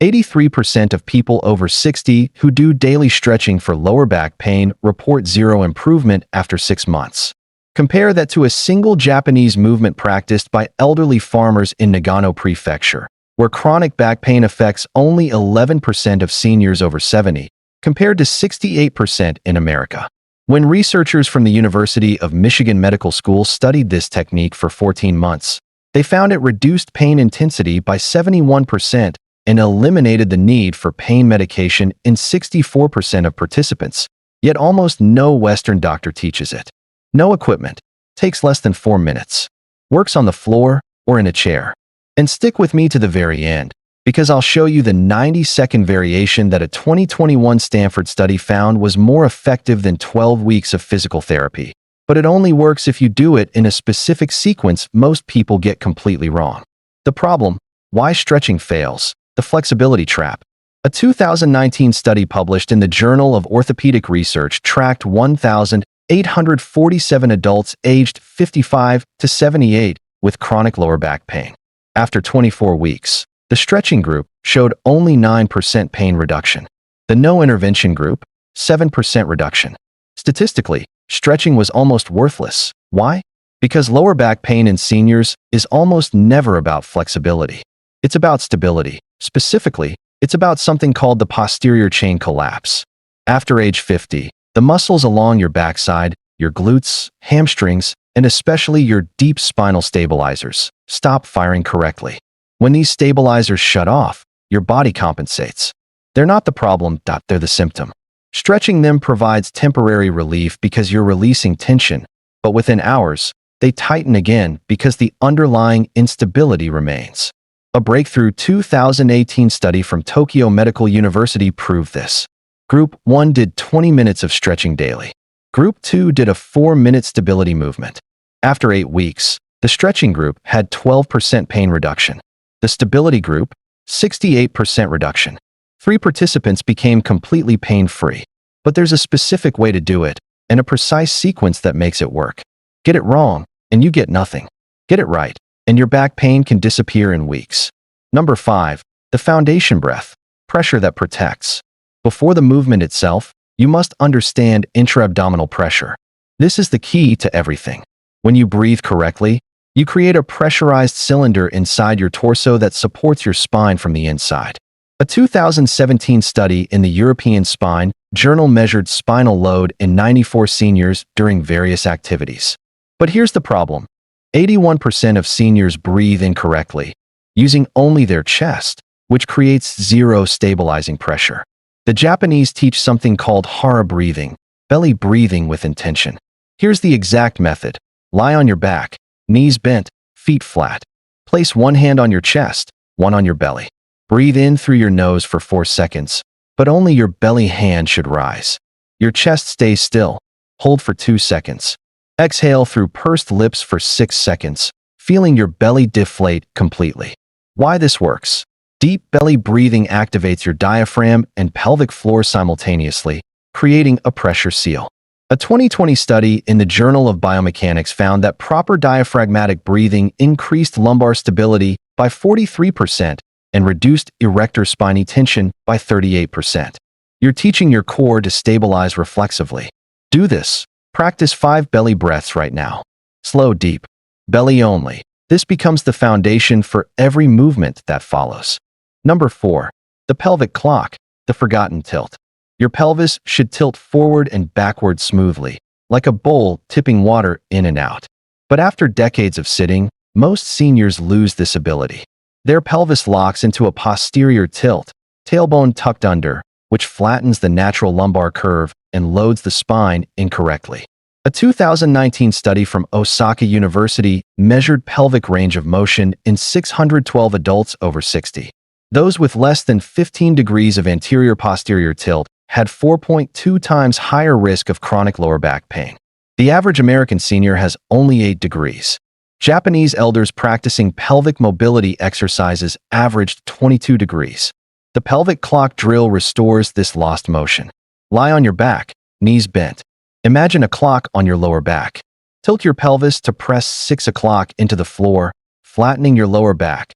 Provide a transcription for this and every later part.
83% of people over 60 who do daily stretching for lower back pain report zero improvement after 6 months. Compare that to a single Japanese movement practiced by elderly farmers in Nagano Prefecture, where chronic back pain affects only 11% of seniors over 70, compared to 68% in America. When researchers from the University of Michigan Medical School studied this technique for 14 months, they found it reduced pain intensity by 71% and eliminated the need for pain medication in 64% of participants, yet almost no Western doctor teaches it. No equipment, takes less than 4 minutes, works on the floor or in a chair. And stick with me to the very end, because I'll show you the 90-second variation that a 2021 Stanford study found was more effective than 12 weeks of physical therapy. But it only works if you do it in a specific sequence most people get completely wrong. The problem: why stretching fails. The flexibility trap. A 2019 study published in the Journal of Orthopedic Research tracked 1,847 adults aged 55 to 78 with chronic lower back pain. After 24 weeks, the stretching group showed only 9% pain reduction. The no intervention group, 7% reduction. Statistically, stretching was almost worthless. Why? Because lower back pain in seniors is almost never about flexibility. It's about stability. Specifically, it's about something called the posterior chain collapse. After age 50, the muscles along your backside, your glutes, hamstrings, and especially your deep spinal stabilizers stop firing correctly. When these stabilizers shut off, your body compensates. They're not the problem, they're the symptom. Stretching them provides temporary relief because you're releasing tension, but within hours, they tighten again because the underlying instability remains. A breakthrough 2018 study from Tokyo Medical University proved this. Group 1 did 20 minutes of stretching daily. Group 2 did a 4-minute stability movement. After 8 weeks, the stretching group had 12% pain reduction. The stability group, 68% reduction. 3 participants became completely pain-free. But there's a specific way to do it, and a precise sequence that makes it work. Get it wrong, and you get nothing. Get it right, and your back pain can disappear in weeks. Number 5, the foundation breath, pressure that protects. Before the movement itself, you must understand intra-abdominal pressure. This is the key to everything. When you breathe correctly, you create a pressurized cylinder inside your torso that supports your spine from the inside. A 2017 study in the European Spine Journal measured spinal load in 94 seniors during various activities. But here's the problem. 81% of seniors breathe incorrectly, using only their chest, which creates zero stabilizing pressure. The Japanese teach something called hara breathing, belly breathing with intention. Here's the exact method. Lie on your back, knees bent, feet flat. Place one hand on your chest, one on your belly. Breathe in through your nose for 4 seconds, but only your belly hand should rise. Your chest stays still. Hold for 2 seconds. Exhale through pursed lips for 6 seconds, feeling your belly deflate completely. Why this works? Deep belly breathing activates your diaphragm and pelvic floor simultaneously, creating a pressure seal. A 2020 study in the Journal of Biomechanics found that proper diaphragmatic breathing increased lumbar stability by 43% and reduced erector spinae tension by 38%. You're teaching your core to stabilize reflexively. Do this. Practice 5 belly breaths right now. Slow, deep. Belly only. This becomes the foundation for every movement that follows. Number 4. The pelvic clock, the forgotten tilt. Your pelvis should tilt forward and backward smoothly, like a bowl tipping water in and out. But after decades of sitting, most seniors lose this ability. Their pelvis locks into a posterior tilt, tailbone tucked under, which flattens the natural lumbar curve and loads the spine incorrectly. A 2019 study from Osaka University measured pelvic range of motion in 612 adults over 60. Those with less than 15 degrees of anterior-posterior tilt had 4.2 times higher risk of chronic lower back pain. The average American senior has only 8 degrees. Japanese elders practicing pelvic mobility exercises averaged 22 degrees. The pelvic clock drill restores this lost motion. Lie on your back, knees bent. Imagine a clock on your lower back. Tilt your pelvis to press 6 o'clock into the floor, flattening your lower back.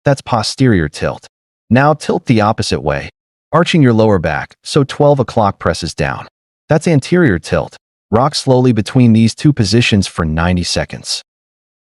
That's posterior tilt. Now tilt the opposite way, arching your lower back so 12 o'clock presses down. That's anterior tilt. Rock slowly between these two positions for 90 seconds.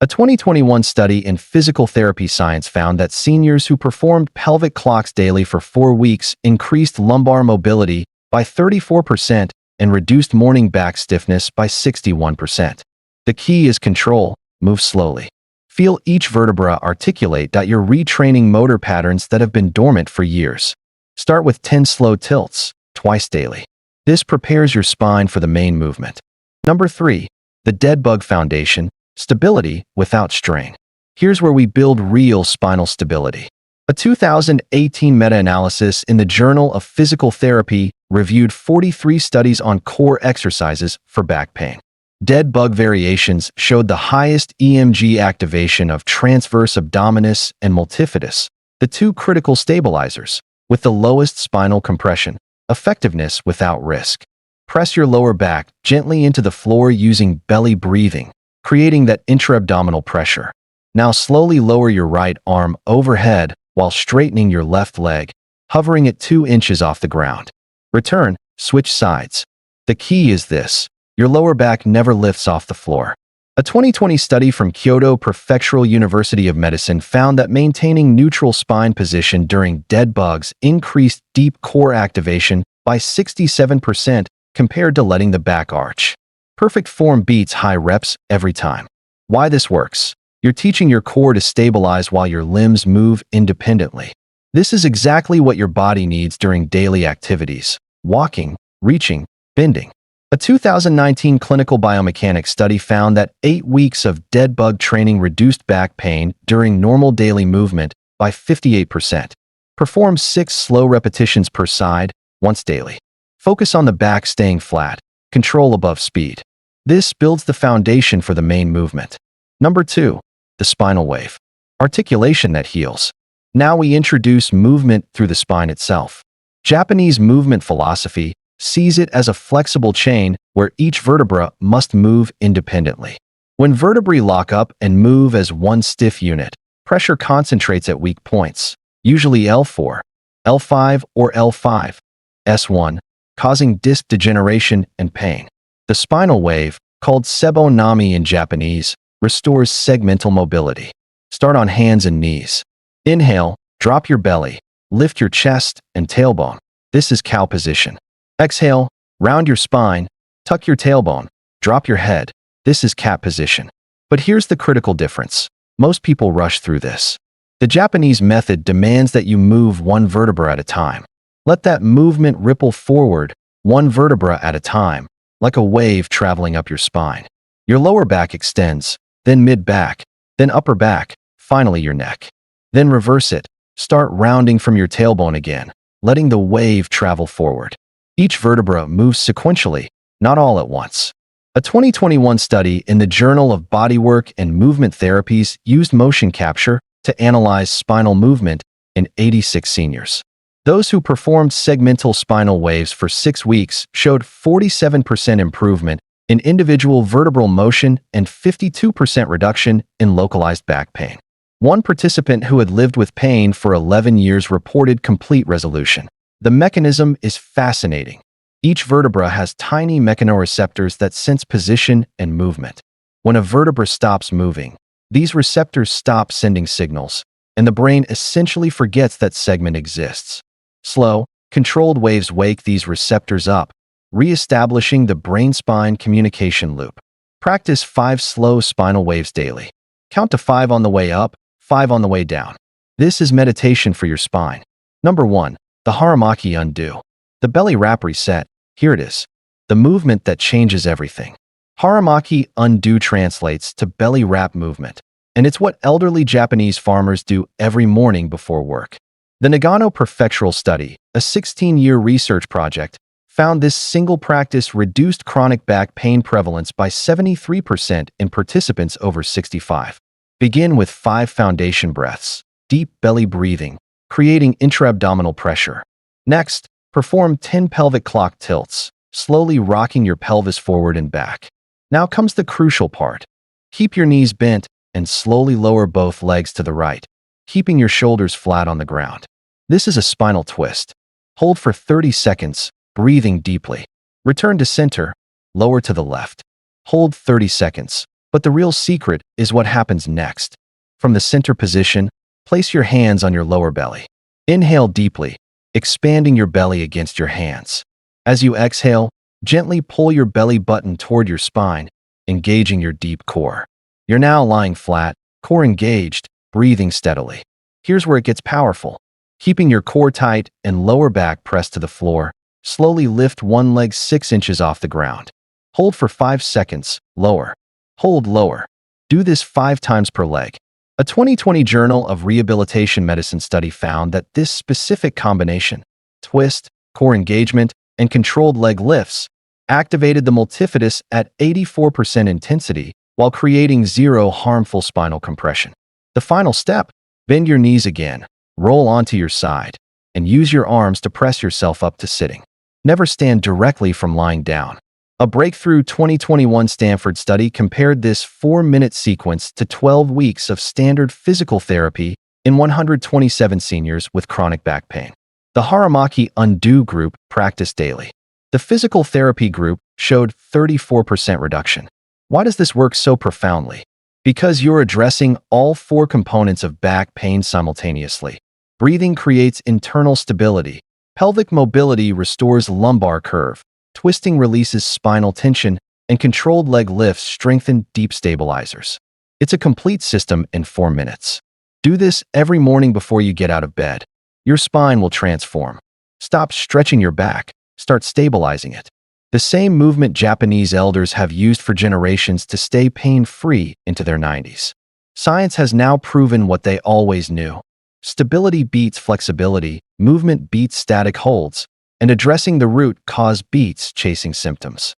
A 2021 study in physical therapy science found that seniors who performed pelvic clocks daily for 4 weeks increased lumbar mobility by 34% and reduced morning back stiffness by 61%. The key is control. Move slowly. Feel each vertebra articulate. You're retraining motor patterns that have been dormant for years. Start with 10 slow tilts, twice daily. This prepares your spine for the main movement. Number 3. The Dead Bug Foundation. Stability without strain. Here's where we build real spinal stability. A 2018 meta-analysis in the Journal of Physical Therapy reviewed 43 studies on core exercises for back pain. Dead bug variations showed the highest EMG activation of transverse abdominis and multifidus, the two critical stabilizers, with the lowest spinal compression, effectiveness without risk. Press your lower back gently into the floor using belly breathing, creating that intra-abdominal pressure. Now slowly lower your right arm overhead while straightening your left leg, hovering at 2 inches off the ground. Return, switch sides. The key is this: your lower back never lifts off the floor. A 2020 study from Kyoto Prefectural University of Medicine found that maintaining neutral spine position during dead bugs increased deep core activation by 67% compared to letting the back arch. Perfect form beats high reps every time. Why this works? You're teaching your core to stabilize while your limbs move independently. This is exactly what your body needs during daily activities: walking, reaching, bending. A 2019 clinical biomechanics study found that 8 weeks of dead bug training reduced back pain during normal daily movement by 58%. Perform 6 slow repetitions per side, once daily. Focus on the back staying flat. Control above speed. This builds the foundation for the main movement. Number 2. The spinal wave. Articulation that heals. Now we introduce movement through the spine itself. Japanese movement philosophy sees it as a flexible chain where each vertebra must move independently. When vertebrae lock up and move as one stiff unit, pressure concentrates at weak points, usually L4, L5, or L5, S1, causing disc degeneration and pain. The spinal wave, called sebonami in Japanese, restores segmental mobility. Start on hands and knees. Inhale, drop your belly, lift your chest and tailbone. This is cow position. Exhale, round your spine, tuck your tailbone, drop your head. This is cat position. But here's the critical difference. Most people rush through this. The Japanese method demands that you move one vertebra at a time. Let that movement ripple forward, one vertebra at a time, like a wave traveling up your spine. Your lower back extends, then mid-back, then upper back, finally your neck. Then reverse it. Start rounding from your tailbone again, letting the wave travel forward. Each vertebra moves sequentially, not all at once. A 2021 study in the Journal of Bodywork and Movement Therapies used motion capture to analyze spinal movement in 86 seniors. Those who performed segmental spinal waves for 6 weeks showed 47% improvement in individual vertebral motion and 52% reduction in localized back pain. One participant who had lived with pain for 11 years reported complete resolution. The mechanism is fascinating. Each vertebra has tiny mechanoreceptors that sense position and movement. When a vertebra stops moving, these receptors stop sending signals, and the brain essentially forgets that segment exists. Slow, controlled waves wake these receptors up, re-establishing the brain-spine communication loop. Practice 5 slow spinal waves daily. Count to 5 on the way up, 5 on the way down. This is meditation for your spine. Number 1. The Haramaki Undo. The belly wrap reset. Here it is. The movement that changes everything. Haramaki Undo translates to belly wrap movement, and it's what elderly Japanese farmers do every morning before work. The Nagano Prefectural Study, a 16-year research project, found this single practice reduced chronic back pain prevalence by 73% in participants over 65. Begin with 5 foundation breaths, deep belly breathing, creating intra-abdominal pressure. Next, perform 10 pelvic clock tilts, slowly rocking your pelvis forward and back. Now comes the crucial part. Keep your knees bent and slowly lower both legs to the right, keeping your shoulders flat on the ground. This is a spinal twist. Hold for 30 seconds, breathing deeply. Return to center, lower to the left. Hold 30 seconds. But the real secret is what happens next. From the center position, place your hands on your lower belly. Inhale deeply, expanding your belly against your hands. As you exhale, gently pull your belly button toward your spine, engaging your deep core. You're now lying flat, core engaged, breathing steadily. Here's where it gets powerful. Keeping your core tight and lower back pressed to the floor, slowly lift one leg 6 inches off the ground. Hold for 5 seconds, lower. Hold lower. Do this 5 times per leg. A 2020 Journal of Rehabilitation Medicine study found that this specific combination, twist, core engagement, and controlled leg lifts, activated the multifidus at 84% intensity while creating zero harmful spinal compression. The final step, bend your knees again, roll onto your side, and use your arms to press yourself up to sitting. Never stand directly from lying down. A breakthrough 2021 Stanford study compared this 4-minute sequence to 12 weeks of standard physical therapy in 127 seniors with chronic back pain. The Haramaki Undo group practiced daily. The physical therapy group showed 34% reduction. Why does this work so profoundly? Because you're addressing all 4 components of back pain simultaneously. Breathing creates internal stability. Pelvic mobility restores lumbar curve. Twisting releases spinal tension, and controlled leg lifts strengthen deep stabilizers. It's a complete system in 4 minutes. Do this every morning before you get out of bed. Your spine will transform. Stop stretching your back. Start stabilizing it. The same movement Japanese elders have used for generations to stay pain-free into their 90s. Science has now proven what they always knew. Stability beats flexibility, movement beats static holds, and addressing the root cause beats chasing symptoms.